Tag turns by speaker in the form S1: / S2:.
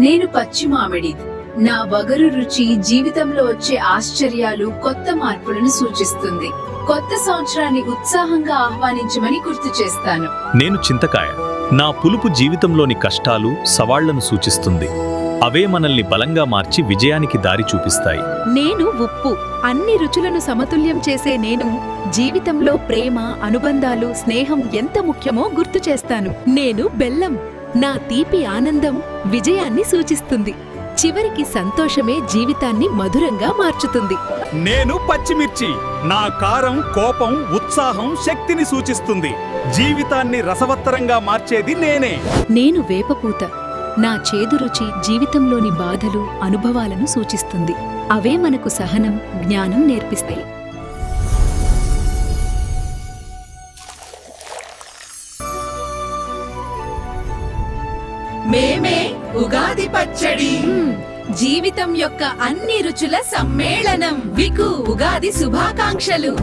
S1: నేను పచ్చి మామిడి. నా వగరు రుచి జీవితంలో వచ్చే ఆశ్చర్యాలు, కొత్త మార్పులను సూచిస్తుంది. కొత్త సంవత్సరాన్ని ఉత్సాహంగా ఆహ్వానించమని గుర్తు చేస్తాను.
S2: నేను చింతకాయ. నా పులుపు జీవితంలోని కష్టాలు, సవాళ్లను సూచిస్తుంది. అవే మనల్ని బలంగా మార్చి విజయానికి దారి చూపిస్తాయి.
S3: నేను ఉప్పు. అన్ని రుచులను సమతుల్యం చేసే నేను జీవితంలో ప్రేమ, అనుబంధాలు, స్నేహం ఎంత ముఖ్యమో గుర్తు చేస్తాను. నేను బెల్లం. నా తీపి ఆనందం విజయాన్ని సూచిస్తుంది. చివరికి సంతోషమే జీవితాన్ని మధురంగా మార్చుతుంది.
S4: నేను పచ్చిమిర్చి. నా కారం, కోపం, ఉత్సాహం, శక్తిని సూచిస్తుంది. జీవితాన్ని రసవత్తరంగా మార్చేది నేనే.
S3: నేను వేపపూత. నా చేదు రుచి జీవితంలోని బాధలు, అనుభవాలను సూచిస్తుంది. అవే మనకు సహనం, జ్ఞానం నేర్పిస్తాయి.
S1: మేమే ఉగాది పచ్చడి. జీవితం యొక్క అన్ని రుచుల సమ్మేళనం. వికు ఉగాది శుభాకాంక్షలు.